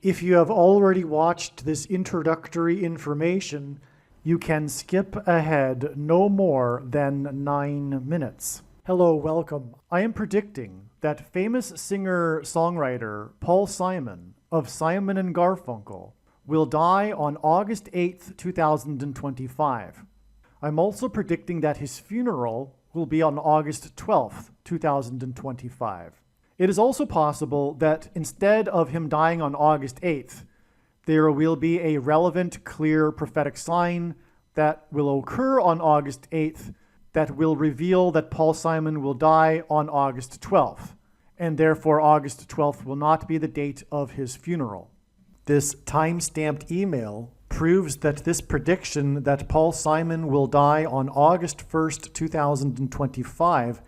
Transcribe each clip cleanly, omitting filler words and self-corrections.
If you have already watched this introductory information, you can skip ahead no more than 9 minutes. Hello, welcome. I am predicting that famous singer-songwriter Paul Simon of Simon and Garfunkel will die on August 8th, 2025. I'm also predicting that his funeral will be on August 12th, 2025. It is also possible that instead of him dying on August 8th, there will be a relevant, clear prophetic sign that will occur on August 8th that will reveal that Paul Simon will die on August 12th, and therefore August 12th will not be the date of his funeral. This time-stamped email proves that this prediction that Paul Simon will die on August 1st, 2025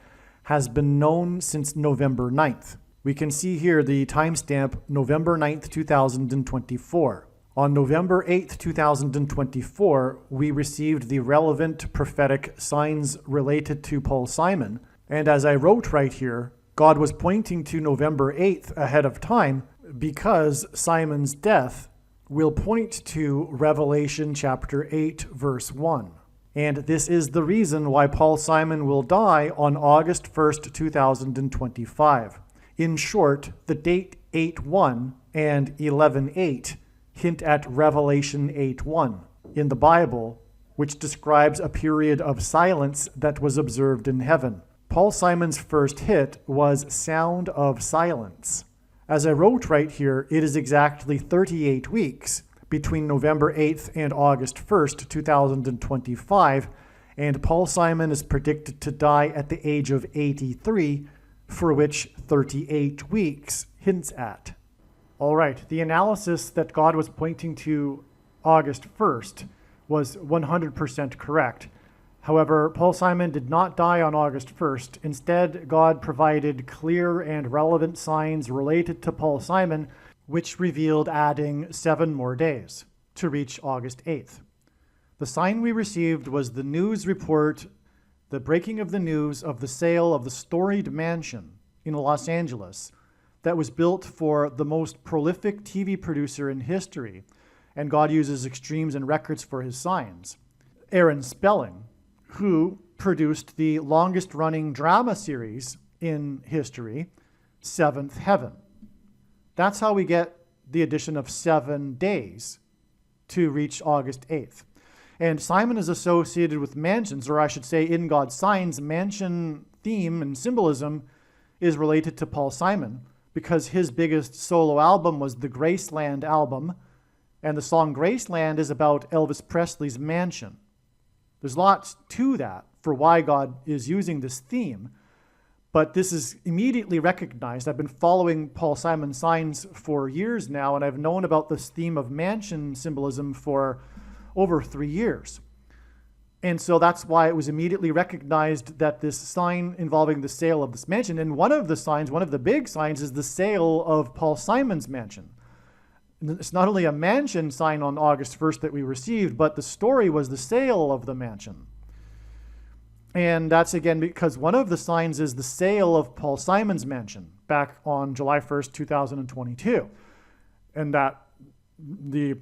has been known since November 9th. We can see here the timestamp November 9th, 2024. On November 8th, 2024, we received the relevant prophetic signs related to Paul Simon. And as I wrote right here, God was pointing to November 8th ahead of time because Simon's death will point to Revelation chapter 8, verse 1. And this is the reason why Paul Simon will die on August 1st, 2025. In short, the date 8:1 and 11:8 hint at Revelation 8:1 in the Bible, which describes a period of silence that was observed in heaven. Paul Simon's first hit was Sound of Silence. As I wrote right here, it is exactly 38 weeks between November 8th and August 1st, 2025, and Paul Simon is predicted to die at the age of 83, for which 38 weeks hints at. All right, the analysis that God was pointing to August 1st was 100% correct. However, Paul Simon did not die on August 1st. Instead, God provided clear and relevant signs related to Paul Simon, which revealed adding 7 more days to reach August 8th. The sign we received was the news report, the breaking of the news of the sale of the storied mansion in Los Angeles that was built for the most prolific TV producer in history, and God uses extremes and records for his signs. Aaron Spelling, who produced the longest-running drama series in history, Seventh Heaven. That's how we get the addition of 7 days to reach August 8th. And Simon is associated with mansions, or I should say in God's signs, mansion theme and symbolism is related to Paul Simon because his biggest solo album was the Graceland album, and the song Graceland is about Elvis Presley's mansion. There's lots to that for why God is using this theme. But this is immediately recognized. I've been following Paul Simon's signs for years now, and I've known about this theme of mansion symbolism for over 3 years. And so that's why it was immediately recognized that this sign involving the sale of this mansion, and one of the big signs is the sale of Paul Simon's mansion. It's not only a mansion sign on August 1st that we received, but the story was the sale of the mansion. And that's, again, because one of the signs is the sale of Paul Simon's mansion back on July 1st, 2022. And that the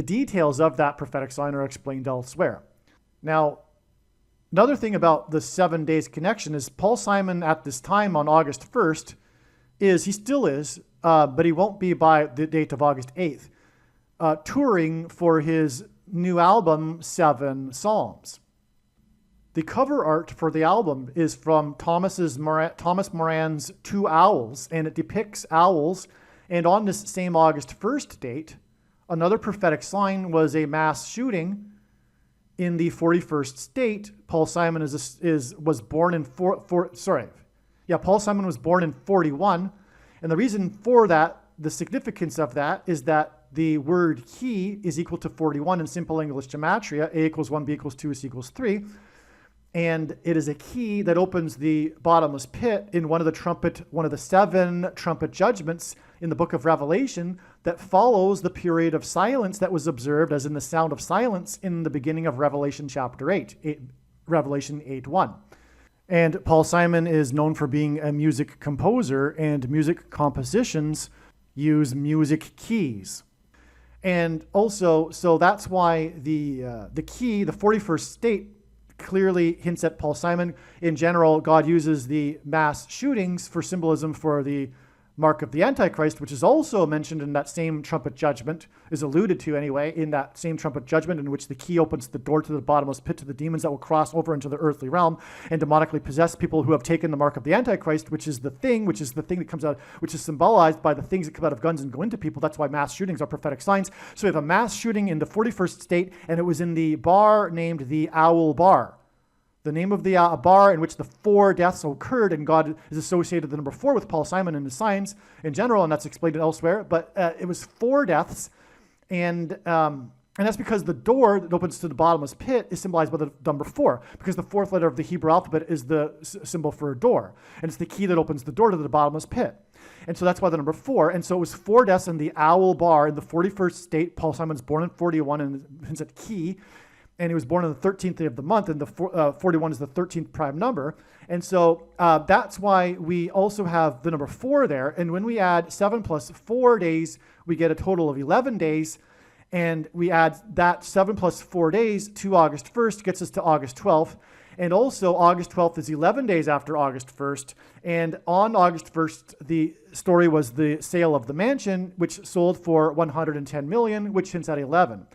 details of that prophetic sign are explained elsewhere. Now, another thing about the 7 days connection is Paul Simon at this time on August 1st he still is, but he won't be by the date of August 8th, touring for his new album, 7 Psalms. The cover art for the album is from Thomas Moran's Two Owls, and it depicts owls. And on this same August 1st date, another prophetic sign was a mass shooting in the 41st state. Paul Simon was born in Paul Simon was born in 41, and the reason for that, the significance of that, is that the word he is equal to 41 in simple English gematria. A equals 1, B equals 2, C equals 3. And it is a key that opens the bottomless pit in one of the 7 trumpet judgments in the book of Revelation that follows the period of silence that was observed as in the sound of silence in the beginning of Revelation chapter 8, Revelation 8:1. And Paul Simon is known for being a music composer, and music compositions use music keys. And also, so that's why the key, the 41st state, clearly hints at Paul Simon. In general, God uses the mass shootings for symbolism for the mark of the Antichrist, which is also mentioned in that same trumpet judgment, is alluded to anyway, in that same trumpet judgment in which the key opens the door to the bottomless pit to the demons that will cross over into the earthly realm and demonically possess people who have taken the mark of the Antichrist, which is the thing that comes out, which is symbolized by the things that come out of guns and go into people. That's why mass shootings are prophetic signs. So we have a mass shooting in the 41st state, and it was in the bar named the Owl Bar. The name of the bar in which the 4 deaths occurred, and God is associated the number 4 with Paul Simon and his signs in general, and that's explained elsewhere. But it was 4 deaths, and that's because the door that opens to the bottomless pit is symbolized by the number 4, because the 4th letter of the Hebrew alphabet is the symbol for a door, and it's the key that opens the door to the bottomless pit. And so that's why the number 4. And so it was 4 deaths in the Owl Bar in the 41st state. Paul Simon's born in 41, and hints at key. And he was born on the 13th day of the month, and the 41 is the 13th prime number. And so that's why we also have the number 4 there. And when we add 7 plus 4 days, we get a total of 11 days. And we add that 7 plus 4 days to August 1st, gets us to August 12th. And also August 12th is 11 days after August 1st. And on August 1st, the story was the sale of the mansion, which sold for $110 million, which hints at 11.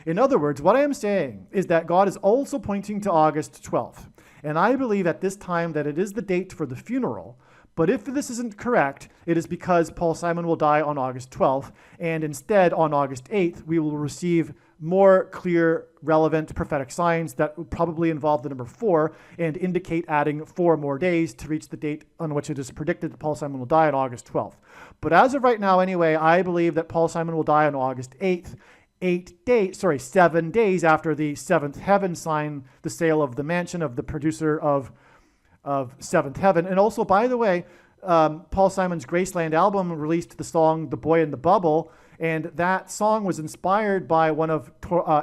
In other words, what I am saying is that God is also pointing to August 12th. And I believe at this time that it is the date for the funeral. But if this isn't correct, it is because Paul Simon will die on August 12th. And instead, on August 8th, we will receive more clear, relevant prophetic signs that will probably involve the number 4 and indicate adding 4 more days to reach the date on which it is predicted that Paul Simon will die on August 12th. But as of right now, anyway, I believe that Paul Simon will die on August 8th. 7 days after the 7th heaven sign the sale of the mansion of the producer of Seventh Heaven. And also, by the way, Paul Simon's Graceland album released the song The Boy in the Bubble, and that song was inspired by one of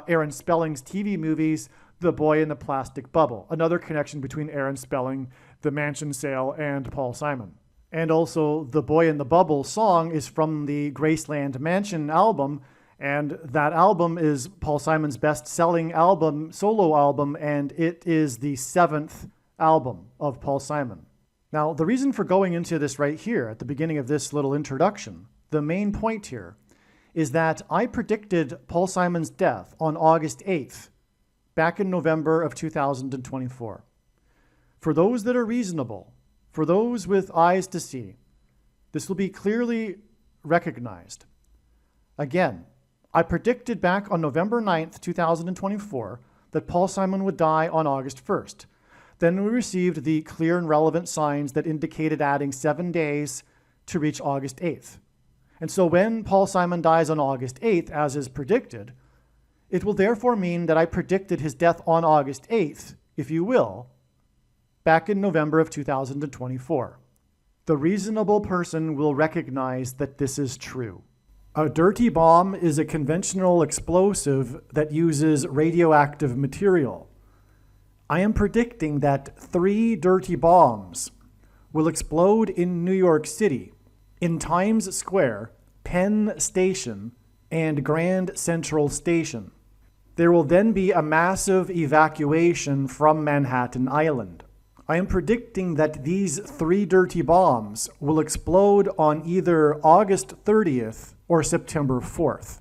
Aaron Spelling's TV movies, The Boy in the Plastic Bubble. Another connection between Aaron Spelling, the mansion sale, and Paul Simon. And also, The Boy in the Bubble song is from the Graceland Mansion album, and that album is Paul Simon's best-selling album, solo album, and it is the 7th album of Paul Simon. Now, the reason for going into this right here at the beginning of this little introduction, the main point here, is that I predicted Paul Simon's death on August 8th, back in November of 2024. For those that are reasonable, for those with eyes to see, this will be clearly recognized. Again, I predicted back on November 9th, 2024, that Paul Simon would die on August 1st. Then we received the clear and relevant signs that indicated adding 7 days to reach August 8th. And so when Paul Simon dies on August 8th, as is predicted, it will therefore mean that I predicted his death on August 8th, if you will, back in November of 2024. The reasonable person will recognize that this is true. A dirty bomb is a conventional explosive that uses radioactive material. I am predicting that 3 dirty bombs will explode in New York City, in Times Square, Penn Station, and Grand Central Station. There will then be a massive evacuation from Manhattan Island. I am predicting that these 3 dirty bombs will explode on either August 30th or September 4th.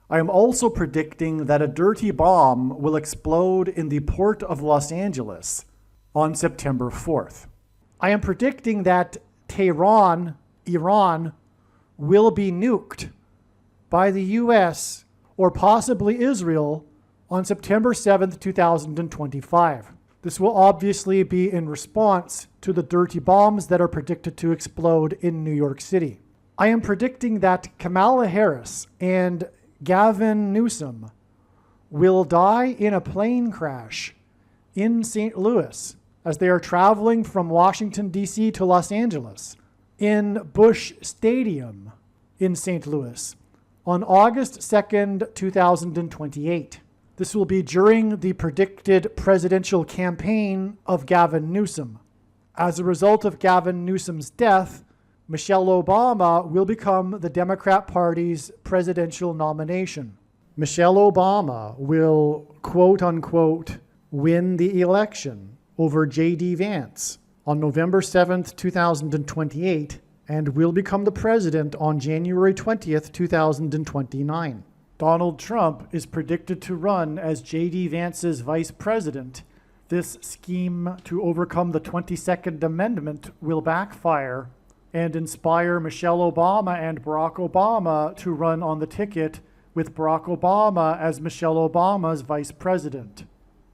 I am also predicting that a dirty bomb will explode in the port of Los Angeles on September 4th. I am predicting that Tehran, Iran, will be nuked by the US or possibly Israel on September 7th, 2025. This will obviously be in response to the dirty bombs that are predicted to explode in New York City. I am predicting that Kamala Harris and Gavin Newsom will die in a plane crash in St. Louis as they are traveling from Washington, D.C. to Los Angeles in Busch Stadium in St. Louis on August 2nd, 2028. This will be during the predicted presidential campaign of Gavin Newsom. As a result of Gavin Newsom's death, Michelle Obama will become the Democrat Party's presidential nomination. Michelle Obama will, quote unquote, win the election over J.D. Vance on November 7th, 2028, and will become the president on January 20th, 2029. Donald Trump is predicted to run as J.D. Vance's vice president. This scheme to overcome the 22nd Amendment will backfire and inspire Michelle Obama and Barack Obama to run on the ticket with Barack Obama as Michelle Obama's vice president.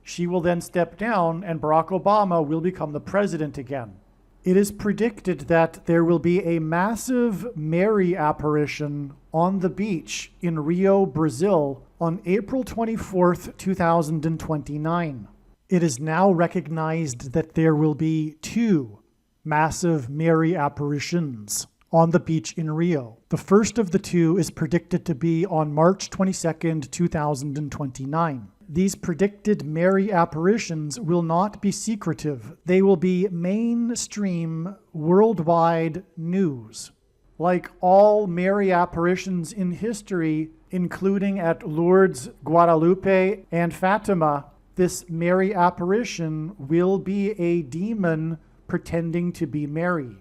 She will then step down and Barack Obama will become the president again. It is predicted that there will be a massive Mary apparition on the beach in Rio, Brazil on April 24th, 2029. It is now recognized that there will be 2 massive Mary apparitions on the beach in Rio. The first of the 2 is predicted to be on March 22nd, 2029. These predicted Mary apparitions will not be secretive. They will be mainstream, worldwide news. Like all Mary apparitions in history, including at Lourdes, Guadalupe, and Fatima, this Mary apparition will be a demon pretending to be Mary.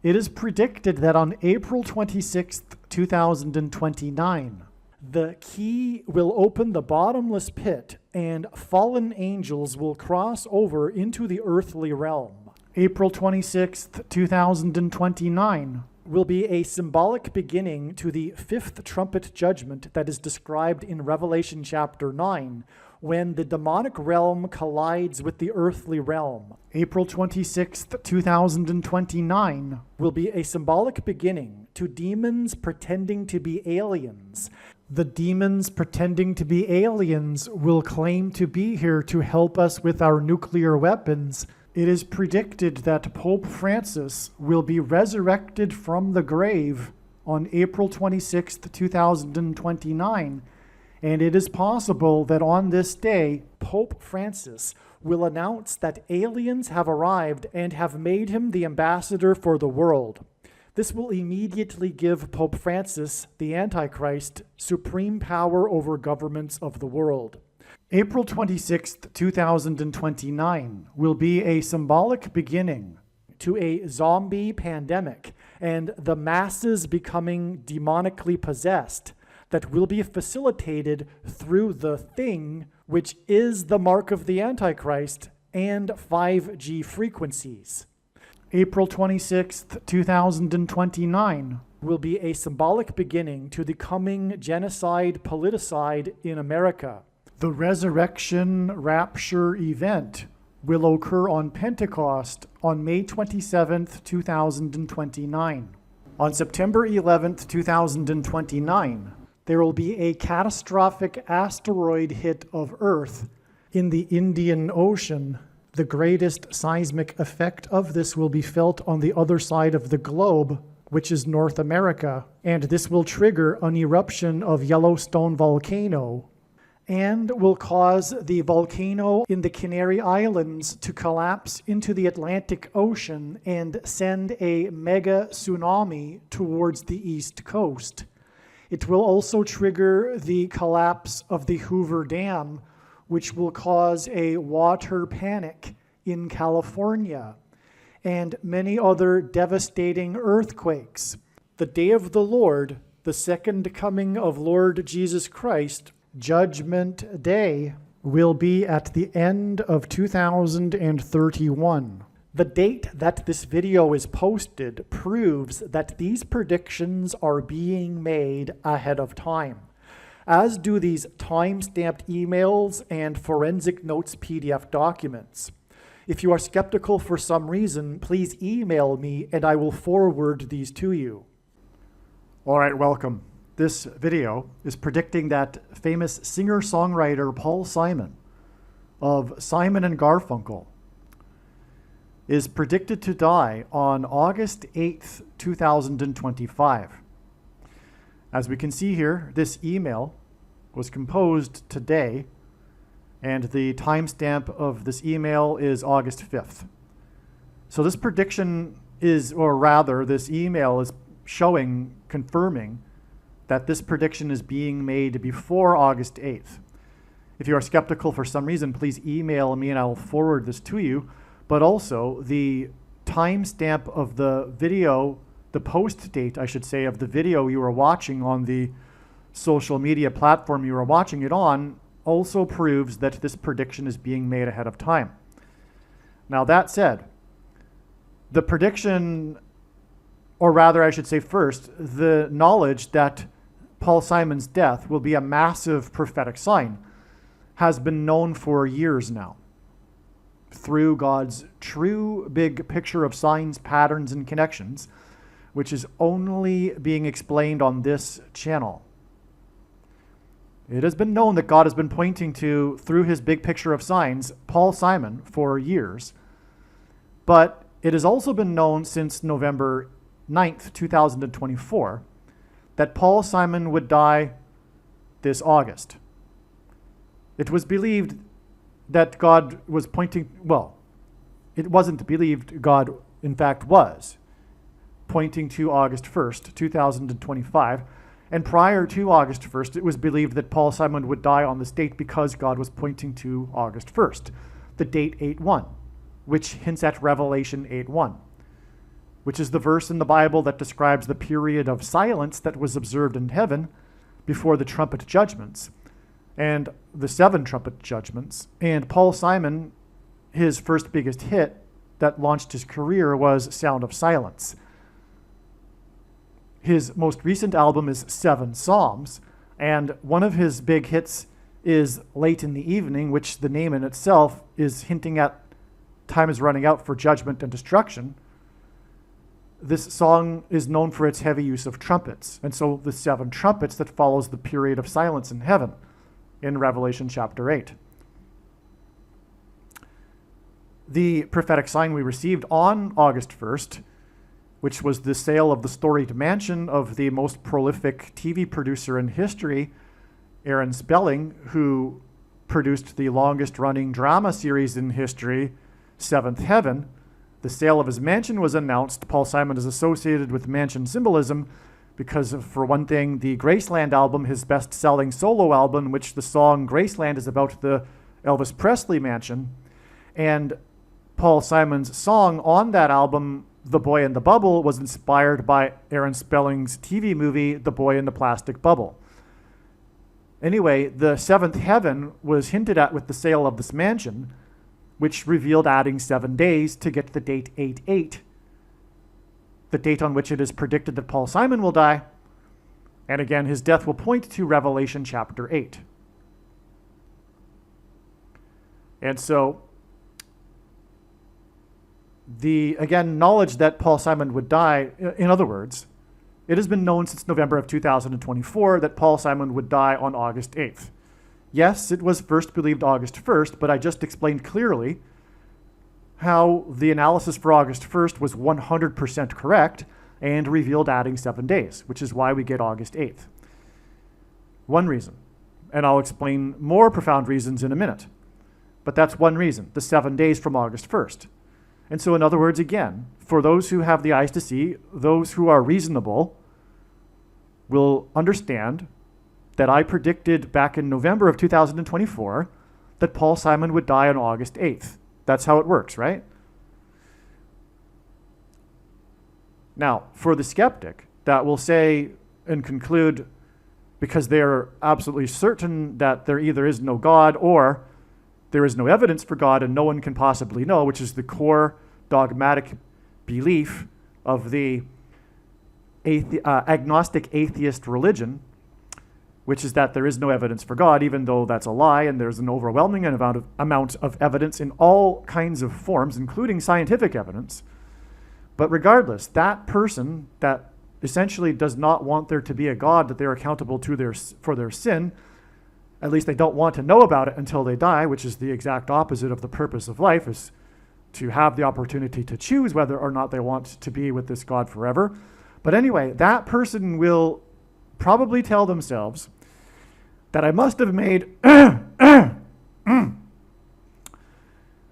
It is predicted that on April 26th, 2029, the key will open the bottomless pit and fallen angels will cross over into the earthly realm. April 26th, 2029 will be a symbolic beginning to the 5th trumpet judgment that is described in Revelation chapter 9, when the demonic realm collides with the earthly realm. April 26th, 2029 will be a symbolic beginning to demons pretending to be aliens. The demons pretending to be aliens will claim to be here to help us with our nuclear weapons. It is predicted that Pope Francis will be resurrected from the grave on April 26th, 2029, and it is possible that on this day, Pope Francis will announce that aliens have arrived and have made him the ambassador for the world. This will immediately give Pope Francis, the Antichrist, supreme power over governments of the world. April 26th, 2029 will be a symbolic beginning to a zombie pandemic and the masses becoming demonically possessed that will be facilitated through the thing, which is the mark of the Antichrist and 5G frequencies. April 26th, 2029 will be a symbolic beginning to the coming genocide politicide in America. The resurrection rapture event will occur on Pentecost on May 27th, 2029. On September 11th, 2029, there will be a catastrophic asteroid hit of Earth in the Indian Ocean. The greatest seismic effect of this will be felt on the other side of the globe, which is North America, and this will trigger an eruption of Yellowstone volcano and will cause the volcano in the Canary Islands to collapse into the Atlantic Ocean and send a mega tsunami towards the East Coast. It will also trigger the collapse of the Hoover Dam, which will cause a water panic in California, and many other devastating earthquakes. The day of the Lord, the second coming of Lord Jesus Christ, Judgment Day, will be at the end of 2031. The date that this video is posted proves that these predictions are being made ahead of time, as do these time-stamped emails and forensic notes PDF documents. If you are skeptical for some reason, please email me and I will forward these to you. All right, welcome. This video is predicting that famous singer-songwriter Paul Simon of Simon and Garfunkel is predicted to die on August 8th, 2025. As we can see here, this email was composed today, and the timestamp of this email is August 5th. So this prediction this email is confirming that this prediction is being made before August 8th. If you are skeptical for some reason, please email me and I'll forward this to you. But also, the timestamp of the video, the post date, I should say, of the video you were watching on the social media platform you were watching it on, also proves that this prediction is being made ahead of time. Now, that said, the prediction, or rather, I should say first, the knowledge that Paul Simon's death will be a massive prophetic sign has been known for years now through God's true big picture of signs, patterns, and connections, which is only being explained on this channel. It has been known that God has been pointing to, through his big picture of signs, Paul Simon for years. But it has also been known since November 9th, 2024, that Paul Simon would die this August. It was believed that God was pointing, well, it wasn't believed, God in fact was pointing to August 1st, 2025. And prior to August 1st, it was believed that Paul Simon would die on this date because God was pointing to August 1st, the date 8:1, which hints at Revelation 8:1, which is the verse in the Bible that describes the period of silence that was observed in heaven before the trumpet judgments and the 7 trumpet judgments. And Paul Simon, his first biggest hit that launched his career was Sound of Silence. His most recent album is 7 Psalms, and one of his big hits is Late in the Evening, which the name in itself is hinting at time is running out for judgment and destruction. This song is known for its heavy use of trumpets, and so the 7 trumpets that follows the period of silence in heaven in Revelation chapter 8. The prophetic sign we received on August 1st, which was the sale of the storied mansion of the most prolific TV producer in history, Aaron Spelling, who produced the longest running drama series in history, Seventh Heaven. The sale of his mansion was announced. Paul Simon is associated with mansion symbolism because of, for one thing, the Graceland album, his best-selling solo album, in which the song Graceland is about the Elvis Presley mansion. And Paul Simon's song on that album, The Boy in the Bubble, was inspired by Aaron Spelling's TV movie, The Boy in the Plastic Bubble. Anyway, the 7th heaven was hinted at with the sale of this mansion, which revealed adding 7 days to get the date 8/8, the date on which it is predicted that Paul Simon will die. And again, his death will point to Revelation chapter 8. And so, the, again, knowledge that Paul Simon would die, in other words, it has been known since November of 2024 that Paul Simon would die on August 8th. Yes, it was first believed August 1st, but I just explained clearly how the analysis for August 1st was 100% correct and revealed adding 7 days, which is why we get August 8th. One reason, and I'll explain more profound reasons in a minute, but that's one reason, the 7 days from August 1st. And so in other words, again, for those who have the eyes to see, those who are reasonable will understand that I predicted back in November of 2024 that Paul Simon would die on August 8th. That's how it works, right? Now, for the skeptic that will say and conclude, because they're absolutely certain that there either is no God or there is no evidence for God and no one can possibly know, which is the core dogmatic belief of the agnostic atheist religion, which is that there is no evidence for God, even though that's a lie, and there's an overwhelming amount of evidence in all kinds of forms, including scientific evidence. But regardless, that person that essentially does not want there to be a God, that they're accountable to for their sin, at least they don't want to know about it until they die, which is the exact opposite of the purpose of life, is to have the opportunity to choose whether or not they want to be with this God forever. But anyway, that person will probably tell themselves that I must have made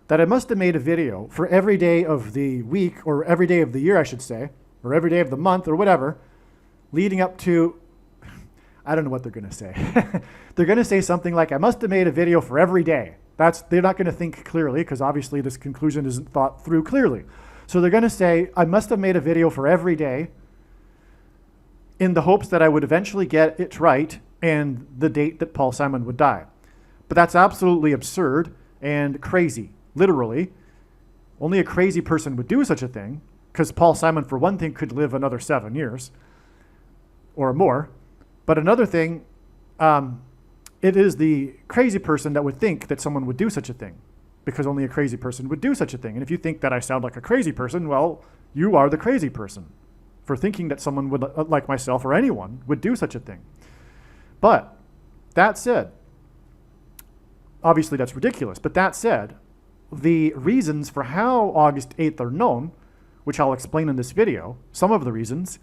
that I must have made a video for every day of the week, or every day of the year, I should say, or every day of the month, or whatever, leading up to, I don't know what they're going to say. They're going to say something like, I must have made a video for every day. They're not going to think clearly, because obviously this conclusion isn't thought through clearly. So they're going to say, I must have made a video for every day in the hopes that I would eventually get it right and the date that Paul Simon would die. But that's absolutely absurd and crazy, literally. Only a crazy person would do such a thing, because Paul Simon, for one thing, could live another 7 years or more. But another thing, it is the crazy person that would think that someone would do such a thing, because only a crazy person would do such a thing. And if you think that I sound like a crazy person, well, you are the crazy person for thinking that someone would, like myself or anyone, would do such a thing. But that said, obviously that's ridiculous, but that said, the reasons for how August 8th are known, which I'll explain in this video, some of the reasons,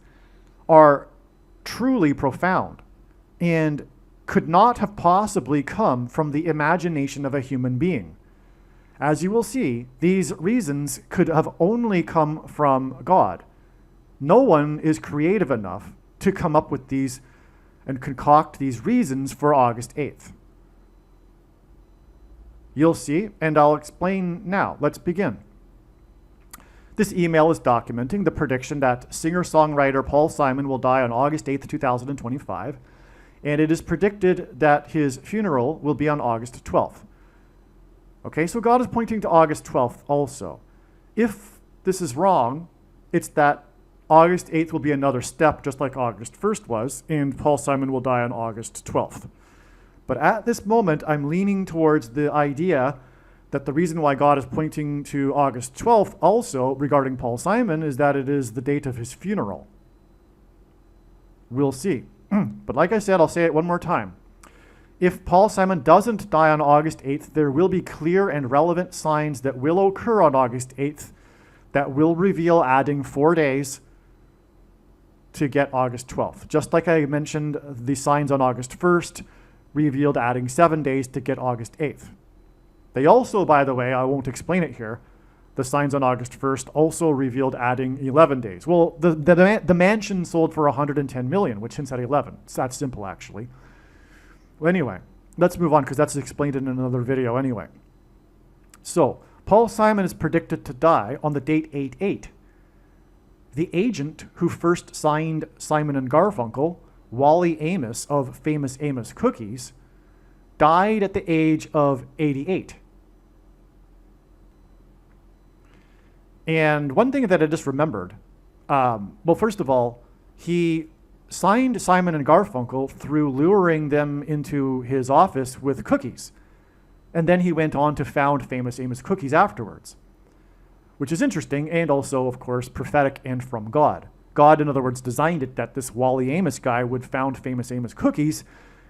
are truly profound and could not have possibly come from the imagination of a human being. As you will see, these reasons could have only come from God. No one is creative enough to come up with these and concoct these reasons for August 8th. You'll see, and I'll explain now. Let's begin. This email is documenting the prediction that singer-songwriter Paul Simon will die on August 8th, 2025, and it is predicted that his funeral will be on August 12th. Okay, so God is pointing to August 12th also. If this is wrong, it's that August 8th will be another step, just like August 1st was, and Paul Simon will die on August 12th. But at this moment, I'm leaning towards the idea that the reason why God is pointing to August 12th also regarding Paul Simon is that it is the date of his funeral. We'll see. But like I said, I'll say it one more time. If Paul Simon doesn't die on August 8th, there will be clear and relevant signs that will occur on August 8th that will reveal adding 4 days to get August 12th. Just like I mentioned, the signs on August 1st revealed adding 7 days to get August 8th. They also, by the way, I won't explain it here, the signs on August 1st also revealed adding 11 days. Well, the mansion sold for $110 million, which hints at 11. It's that simple, actually. Well, anyway, let's move on, because that's explained in another video anyway. So, Paul Simon is predicted to die on the date 8/8. The agent who first signed Simon and Garfunkel, Wally Amos of Famous Amos Cookies, died at the age of 88. And one thing that I just remembered, well, first of all, he signed Simon and Garfunkel through luring them into his office with cookies. And then he went on to found Famous Amos Cookies afterwards, which is interesting and also, of course, prophetic and from God. God, in other words, designed it that this Wally Amos guy would found Famous Amos Cookies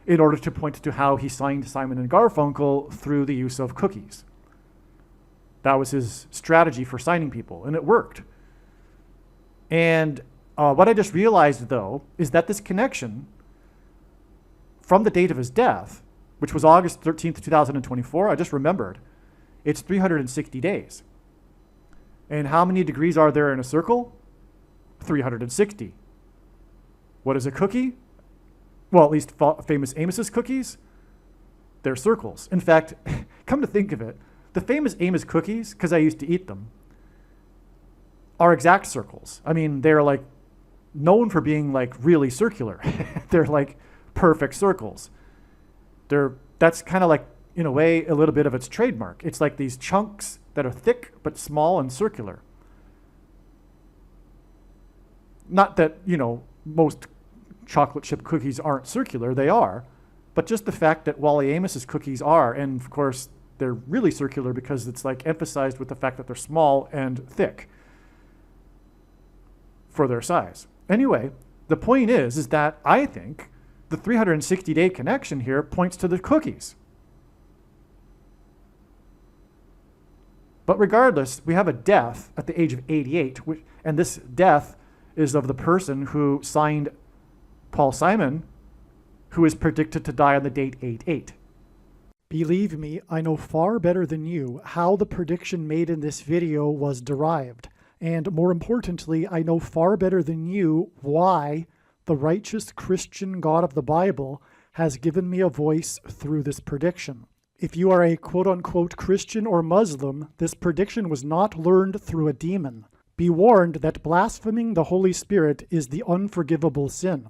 in order to point to how he signed Simon and Garfunkel through the use of cookies. That was his strategy for signing people, and it worked. And what I just realized, though, is that this connection from the date of his death, which was August 13th, 2024, I just remembered, it's 360 days. And how many degrees are there in a circle? 360. What is a cookie? Well, at least Famous Amos's cookies, they're circles. In fact, come to think of it, the Famous Amos cookies, because I used to eat them, are exact circles. I mean, they're like known for being like really circular. They're like perfect circles. That's kind of like, in a way, a little bit of its trademark. It's like these chunks that are thick but small and circular. Not that, most chocolate chip cookies aren't circular, they are, but just the fact that Wally Amos's cookies are, and of course they're really circular because it's like emphasized with the fact that they're small and thick for their size. Anyway, the point is that I think the 360-day connection here points to the cookies. But regardless, we have a death at the age of 88, and this death is of the person who signed Paul Simon, who is predicted to die on the date 8/8. Believe me, I know far better than you how the prediction made in this video was derived. And more importantly, I know far better than you why the righteous Christian God of the Bible has given me a voice through this prediction. If you are a quote-unquote Christian or Muslim, this prediction was not learned through a demon. Be warned that blaspheming the Holy Spirit is the unforgivable sin.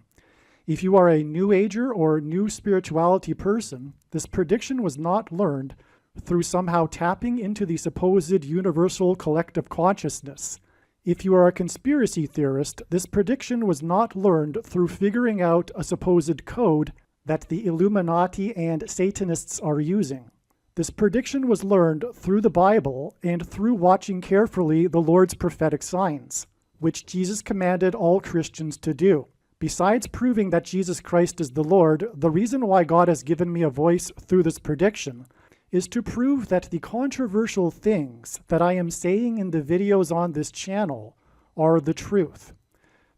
If you are a New Ager or New Spirituality person, this prediction was not learned through somehow tapping into the supposed universal collective consciousness. If you are a conspiracy theorist, this prediction was not learned through figuring out a supposed code that the Illuminati and Satanists are using. This prediction was learned through the Bible and through watching carefully the Lord's prophetic signs, which Jesus commanded all Christians to do. Besides proving that Jesus Christ is the Lord, the reason why God has given me a voice through this prediction is to prove that the controversial things that I am saying in the videos on this channel are the truth.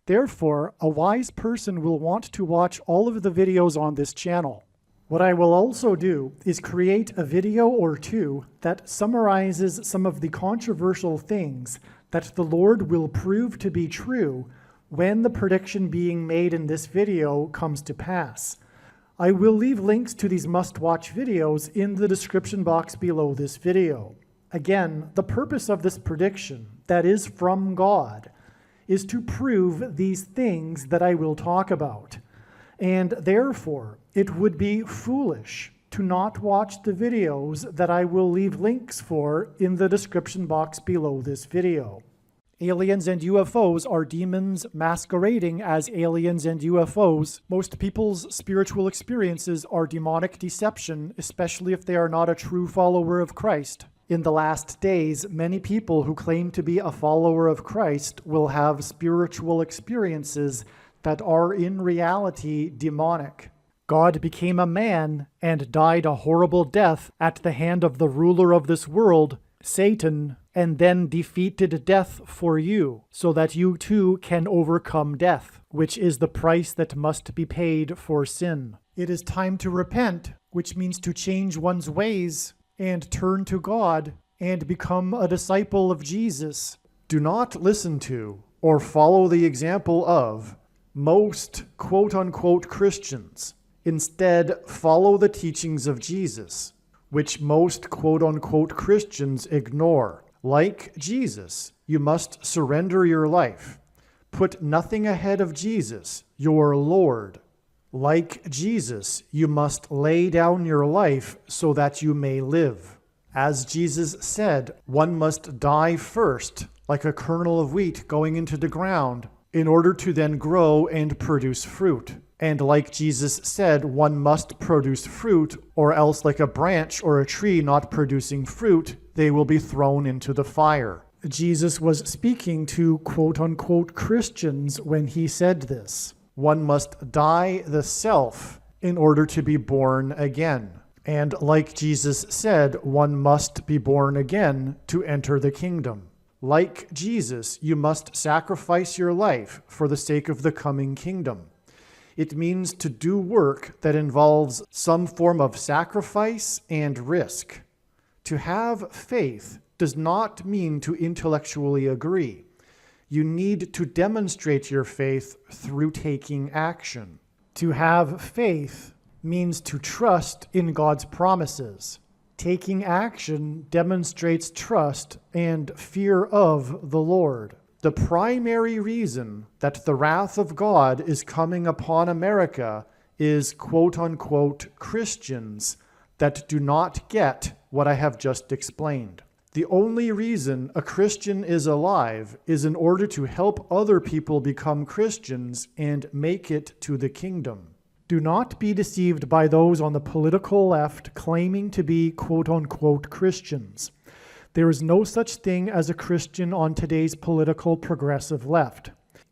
Therefore, a wise person will want to watch all of the videos on this channel. What I will also do is create a video or two that summarizes some of the controversial things that the Lord will prove to be true when the prediction being made in this video comes to pass. I will leave links to these must-watch videos in the description box below this video. Again, the purpose of this prediction, that is from God, is to prove these things that I will talk about. And therefore, it would be foolish to not watch the videos that I will leave links for in the description box below this video. Aliens and UFOs are demons masquerading as aliens and UFOs. Most people's spiritual experiences are demonic deception, especially if they are not a true follower of Christ. In the last days, many people who claim to be a follower of Christ will have spiritual experiences that are in reality demonic. God became a man and died a horrible death at the hand of the ruler of this world, Satan, and then defeated death for you, so that you too can overcome death, which is the price that must be paid for sin. It is time to repent, which means to change one's ways and turn to God and become a disciple of Jesus. Do not listen to or follow the example of most quote-unquote Christians. Instead, follow the teachings of Jesus, which most quote-unquote Christians ignore. Like Jesus, you must surrender your life. Put nothing ahead of Jesus, your Lord. Like Jesus, you must lay down your life so that you may live. As Jesus said, one must die first, like a kernel of wheat going into the ground, in order to then grow and produce fruit. And like Jesus said, one must produce fruit, or else like a branch or a tree not producing fruit, they will be thrown into the fire. Jesus was speaking to quote-unquote Christians when he said this. One must die the self in order to be born again. And like Jesus said, one must be born again to enter the kingdom. Like Jesus, you must sacrifice your life for the sake of the coming kingdom. It means to do work that involves some form of sacrifice and risk. To have faith does not mean to intellectually agree. You need to demonstrate your faith through taking action. To have faith means to trust in God's promises. Taking action demonstrates trust and fear of the Lord. The primary reason that the wrath of God is coming upon America is quote-unquote Christians that do not get what I have just explained. The only reason a Christian is alive is in order to help other people become Christians and make it to the kingdom. Do not be deceived by those on the political left claiming to be quote-unquote Christians. There is no such thing as a Christian on today's political progressive left.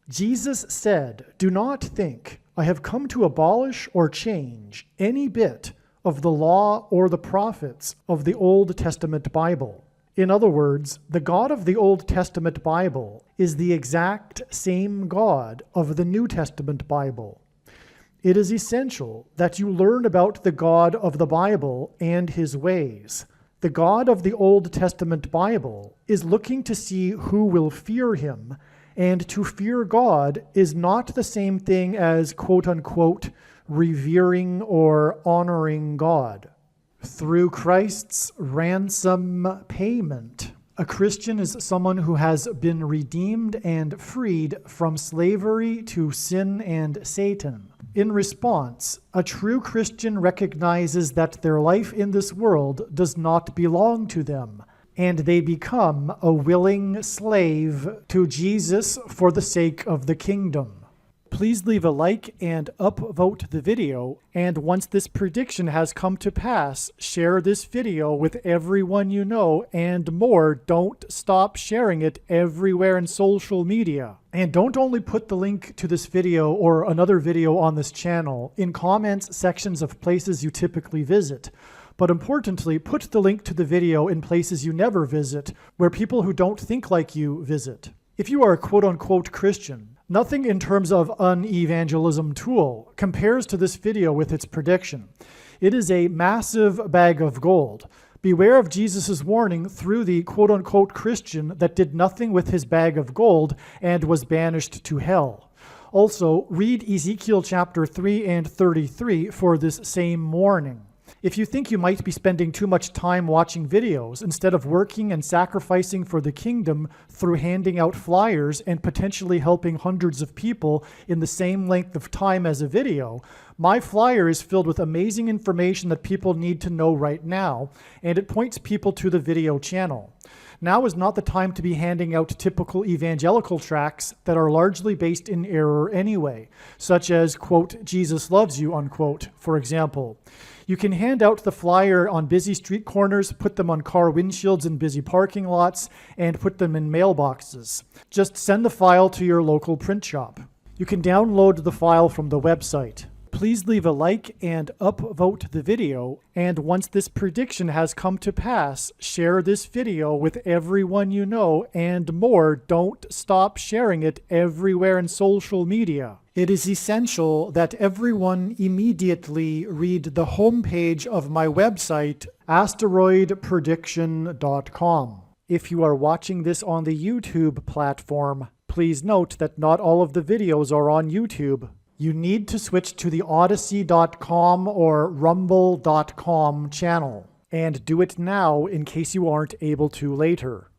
Jesus said, "Do not think I have come to abolish or change any bit of the law or the prophets of the Old Testament Bible." In other words, the God of the Old Testament Bible is the exact same God of the New Testament Bible. It is essential that you learn about the God of the Bible and his ways. The God of the Old Testament Bible is looking to see who will fear him, and to fear God is not the same thing as quote-unquote revering or honoring God. Through Christ's ransom payment, a Christian is someone who has been redeemed and freed from slavery to sin and Satan. In response, a true Christian recognizes that their life in this world does not belong to them, and they become a willing slave to Jesus for the sake of the kingdom. Please leave a like and upvote the video, and once this prediction has come to pass, share this video with everyone you know, and more, don't stop sharing it everywhere in social media. And don't only put the link to this video or another video on this channel in comments sections of places you typically visit, but importantly, put the link to the video in places you never visit, where people who don't think like you visit. If you are a quote-unquote Christian, nothing in terms of an evangelism tool compares to this video with its prediction. It is a massive bag of gold. Beware of Jesus' warning through the quote-unquote Christian that did nothing with his bag of gold and was banished to hell. Also, read Ezekiel chapter 3 and 33 for this same warning. If you think you might be spending too much time watching videos instead of working and sacrificing for the kingdom through handing out flyers and potentially helping hundreds of people in the same length of time as a video, my flyer is filled with amazing information that people need to know right now, and it points people to the video channel. Now is not the time to be handing out typical evangelical tracts that are largely based in error anyway, such as, quote, Jesus loves you, unquote, for example. You can hand out the flyer on busy street corners, put them on car windshields in busy parking lots, and put them in mailboxes. Just send the file to your local print shop. You can download the file from the website. Please leave a like and upvote the video, and once this prediction has come to pass, share this video with everyone you know, and more, don't stop sharing it everywhere in social media. It is essential that everyone immediately read the homepage of my website, asteroidprediction.com. If you are watching this on the YouTube platform, please note that not all of the videos are on YouTube. You need to switch to the Odyssey.com or Rumble.com channel, and do it now in case you aren't able to later.